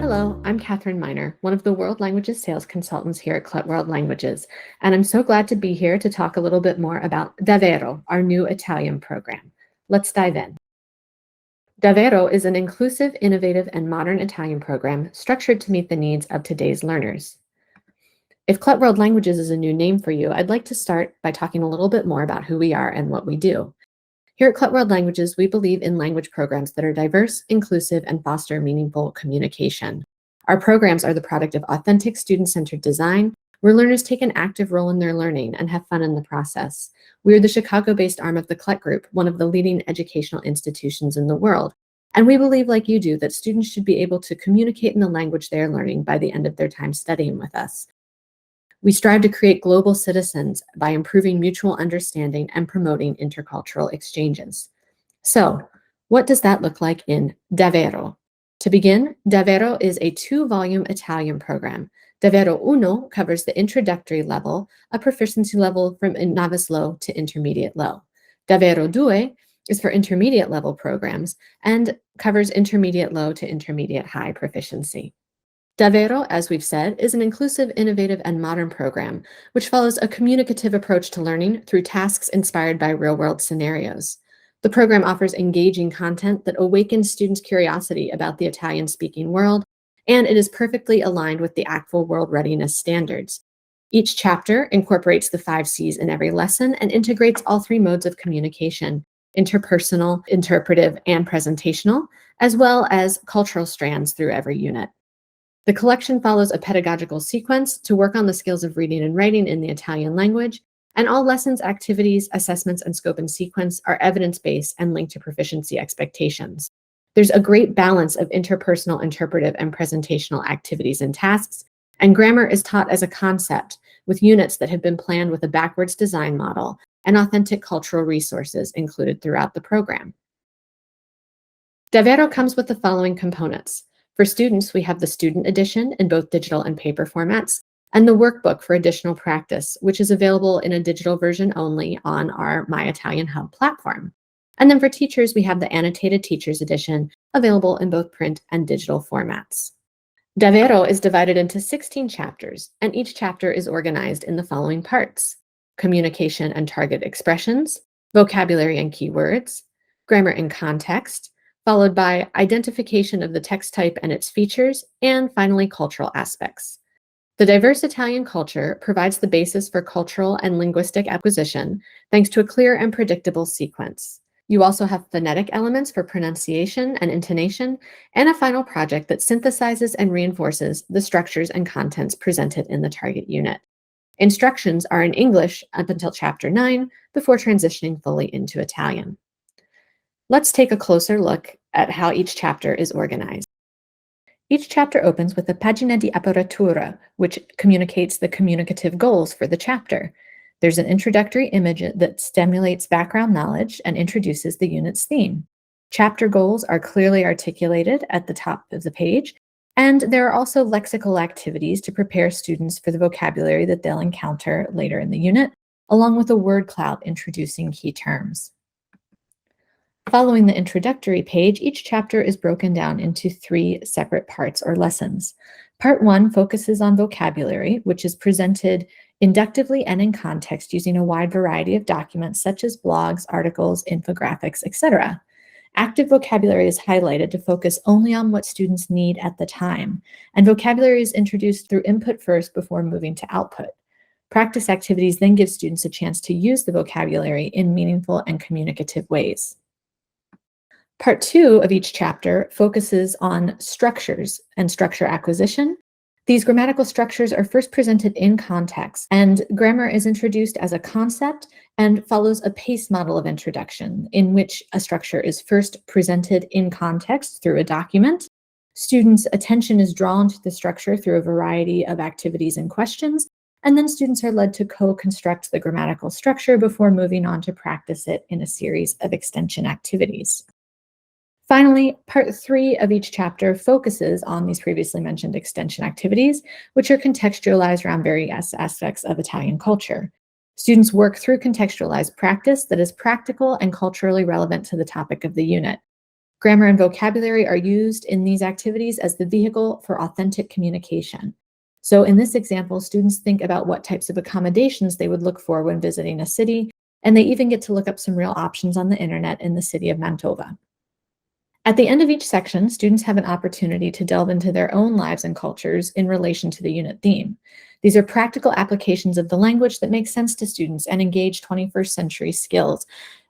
Hello, I'm Catherine Miner, one of the World Languages Sales Consultants here at CLET World Languages, and I'm so glad to be here to talk a little bit more about DAVVERO, our new Italian program. Let's dive in. DAVVERO is an inclusive, innovative, and modern Italian program structured to meet the needs of today's learners. If CLET World Languages is a new name for you, I'd like to start by talking a little bit more about who we are and what we do. Here at CLET World Languages, we believe in language programs that are diverse, inclusive, and foster meaningful communication. Our programs are the product of authentic student-centered design, where learners take an active role in their learning and have fun in the process. We are the Chicago-based arm of the CLET Group, one of the leading educational institutions in the world. And we believe, like you do, that students should be able to communicate in the language they are learning by the end of their time studying with us. We strive to create global citizens by improving mutual understanding and promoting intercultural exchanges. So, what does that look like in DAVVERO? To begin, DAVVERO is a 2-volume Italian program. DAVVERO Uno covers the introductory level, a proficiency level from novice low to intermediate low. DAVVERO Due is for intermediate level programs and covers intermediate low to intermediate high proficiency. DAVVERO, as we've said, is an inclusive, innovative, and modern program, which follows a communicative approach to learning through tasks inspired by real-world scenarios. The program offers engaging content that awakens students' curiosity about the Italian-speaking world, and it is perfectly aligned with the ACTFL World Readiness Standards. Each chapter incorporates the 5 C's in every lesson and integrates all 3 modes of communication: interpersonal, interpretive, and presentational, as well as cultural strands through every unit. The collection follows a pedagogical sequence to work on the skills of reading and writing in the Italian language, and all lessons, activities, assessments, and scope and sequence are evidence-based and linked to proficiency expectations. There's a great balance of interpersonal, interpretive, and presentational activities and tasks, and grammar is taught as a concept with units that have been planned with a backwards design model and authentic cultural resources included throughout the program. DAVVERO comes with the following components. For students, we have the student edition in both digital and paper formats, and the workbook for additional practice, which is available in a digital version only on our My Italian Hub platform. And then for teachers, we have the annotated teachers edition available in both print and digital formats. DAVVERO is divided into 16 chapters, and each chapter is organized in the following parts: communication and target expressions, vocabulary and keywords, grammar and context, followed by identification of the text type and its features, and finally, cultural aspects. The diverse Italian culture provides the basis for cultural and linguistic acquisition, thanks to a clear and predictable sequence. You also have phonetic elements for pronunciation and intonation, and a final project that synthesizes and reinforces the structures and contents presented in the target unit. Instructions are in English up until Chapter 9, before transitioning fully into Italian. Let's take a closer look at how each chapter is organized. Each chapter opens with a pagina di apertura, which communicates the communicative goals for the chapter. There's an introductory image that stimulates background knowledge and introduces the unit's theme. Chapter goals are clearly articulated at the top of the page, and there are also lexical activities to prepare students for the vocabulary that they'll encounter later in the unit, along with a word cloud introducing key terms. Following the introductory page, each chapter is broken down into 3 separate parts or lessons. Part 1 focuses on vocabulary, which is presented inductively and in context using a wide variety of documents such as blogs, articles, infographics, etc. Active vocabulary is highlighted to focus only on what students need at the time, and vocabulary is introduced through input first before moving to output. Practice activities then give students a chance to use the vocabulary in meaningful and communicative ways. Part 2 of each chapter focuses on structures and structure acquisition. These grammatical structures are first presented in context, and grammar is introduced as a concept and follows a PACE model of introduction, in which a structure is first presented in context through a document. Students' attention is drawn to the structure through a variety of activities and questions, and then students are led to co-construct the grammatical structure before moving on to practice it in a series of extension activities. Finally, part 3 of each chapter focuses on these previously mentioned extension activities, which are contextualized around various aspects of Italian culture. Students work through contextualized practice that is practical and culturally relevant to the topic of the unit. Grammar and vocabulary are used in these activities as the vehicle for authentic communication. So in this example, students think about what types of accommodations they would look for when visiting a city, and they even get to look up some real options on the internet in the city of Mantova. At the end of each section, students have an opportunity to delve into their own lives and cultures in relation to the unit theme. These are practical applications of the language that make sense to students and engage 21st century skills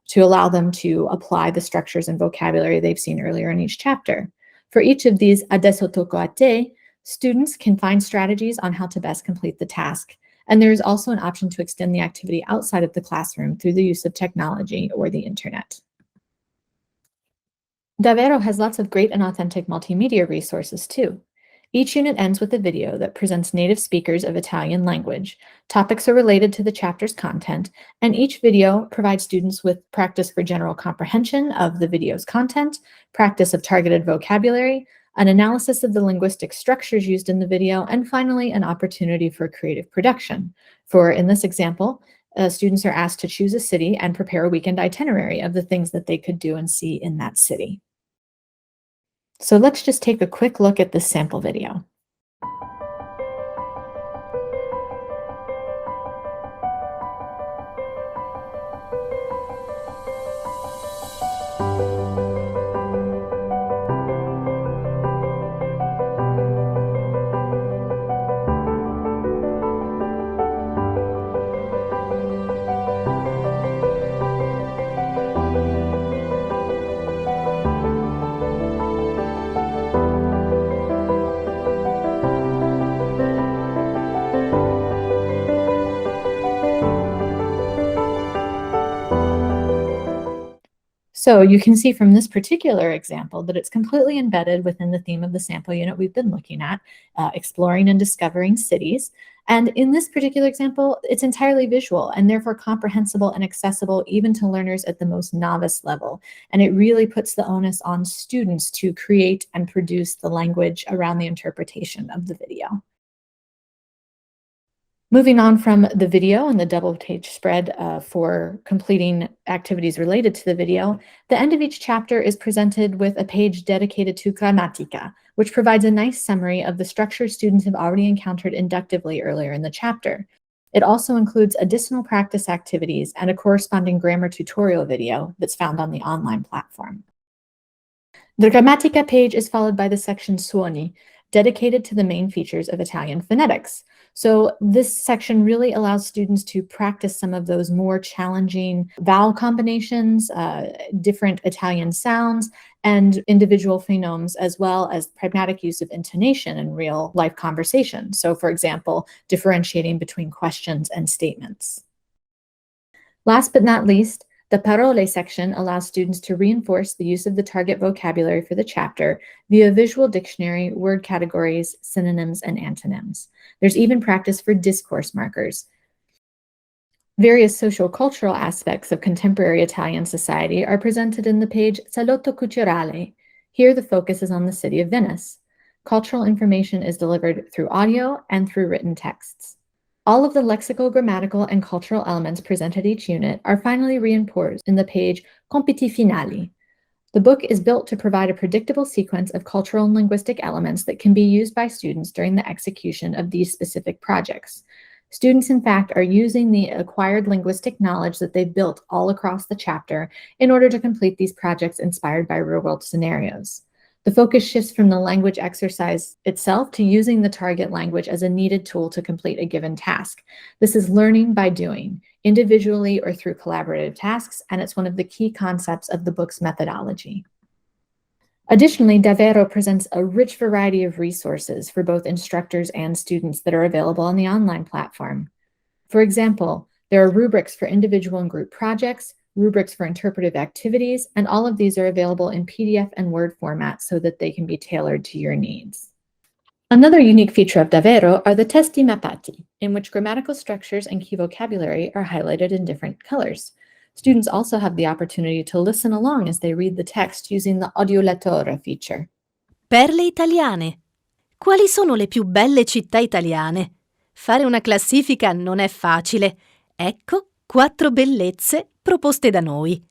to allow them to apply the structures and vocabulary they've seen earlier in each chapter. For each of these adesso tocco a te, students can find strategies on how to best complete the task. And there is also an option to extend the activity outside of the classroom through the use of technology or the internet. DAVVERO has lots of great and authentic multimedia resources too. Each unit ends with a video that presents native speakers of Italian language. Topics are related to the chapter's content, and each video provides students with practice for general comprehension of the video's content, practice of targeted vocabulary, an analysis of the linguistic structures used in the video, and finally, an opportunity for creative production. In this example, students are asked to choose a city and prepare a weekend itinerary of the things that they could do and see in that city. So let's just take a quick look at this sample video. So you can see from this particular example that it's completely embedded within the theme of the sample unit we've been looking at, exploring and discovering cities. And in this particular example, it's entirely visual and therefore comprehensible and accessible even to learners at the most novice level. And it really puts the onus on students to create and produce the language around the interpretation of the video. Moving on from the video and the double-page spread for completing activities related to the video, the end of each chapter is presented with a page dedicated to grammatica, which provides a nice summary of the structure students have already encountered inductively earlier in the chapter. It also includes additional practice activities and a corresponding grammar tutorial video that's found on the online platform. The grammatica page is followed by the section suoni, dedicated to the main features of Italian phonetics. So this section really allows students to practice some of those more challenging vowel combinations, different Italian sounds, and individual phonemes, as well as pragmatic use of intonation in real life conversation. So for example, differentiating between questions and statements. Last but not least, the parole section allows students to reinforce the use of the target vocabulary for the chapter via visual dictionary, word categories, synonyms, and antonyms. There's even practice for discourse markers. Various social-cultural aspects of contemporary Italian society are presented in the page Salotto Culturale. Here, the focus is on the city of Venice. Cultural information is delivered through audio and through written texts. All of the lexical, grammatical, and cultural elements presented each unit are finally reinforced in the page Compiti Finali. The book is built to provide a predictable sequence of cultural and linguistic elements that can be used by students during the execution of these specific projects. Students, in fact, are using the acquired linguistic knowledge that they've built all across the chapter in order to complete these projects inspired by real-world scenarios. The focus shifts from the language exercise itself to using the target language as a needed tool to complete a given task. This is learning by doing, individually or through collaborative tasks, and it's one of the key concepts of the book's methodology. Additionally, DAVVERO presents a rich variety of resources for both instructors and students that are available on the online platform. For example, there are rubrics for individual and group projects, rubrics for interpretive activities, and all of these are available in PDF and Word format so that they can be tailored to your needs. Another unique feature of DAVVERO are the testi mappati, in which grammatical structures and key vocabulary are highlighted in different colors. Students also have the opportunity to listen along as they read the text using the audiolettore feature. Perle italiane. Quali sono le più belle città italiane? Fare una classifica non è facile. Ecco 4 bellezze proposte da noi.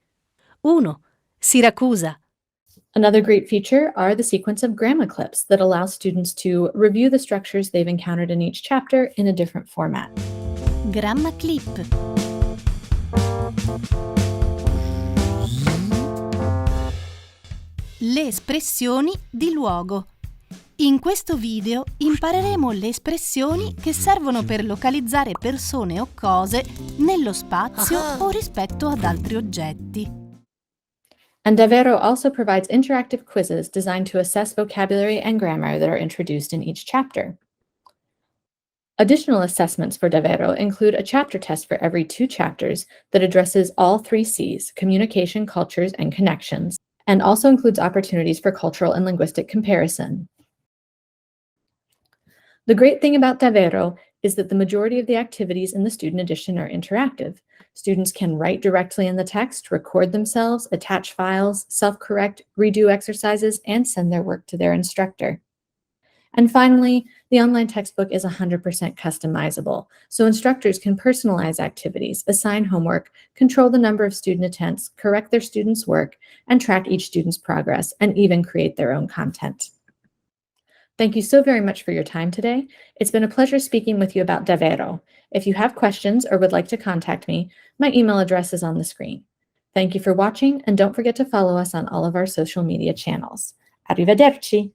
1. Siracusa. Another great feature are the sequence of grammar clips that allow students to review the structures they've encountered in each chapter in a different format. Gramma clip. Le espressioni di luogo. In questo video impareremo le espressioni che servono per localizzare persone o cose nello spazio o rispetto ad altri oggetti. And DAVVERO also provides interactive quizzes designed to assess vocabulary and grammar that are introduced in each chapter. Additional assessments for DAVVERO include a chapter test for every 2 chapters that addresses all 3 C's, communication, cultures, and connections, and also includes opportunities for cultural and linguistic comparison. The great thing about DAVVERO is that the majority of the activities in the student edition are interactive. Students can write directly in the text, record themselves, attach files, self-correct, redo exercises, and send their work to their instructor. And finally, the online textbook is 100% customizable, so instructors can personalize activities, assign homework, control the number of student attempts, correct their students' work, and track each student's progress, and even create their own content. Thank you so very much for your time today. It's been a pleasure speaking with you about DAVVERO. If you have questions or would like to contact me, my email address is on the screen. Thank you for watching, and don't forget to follow us on all of our social media channels. Arrivederci!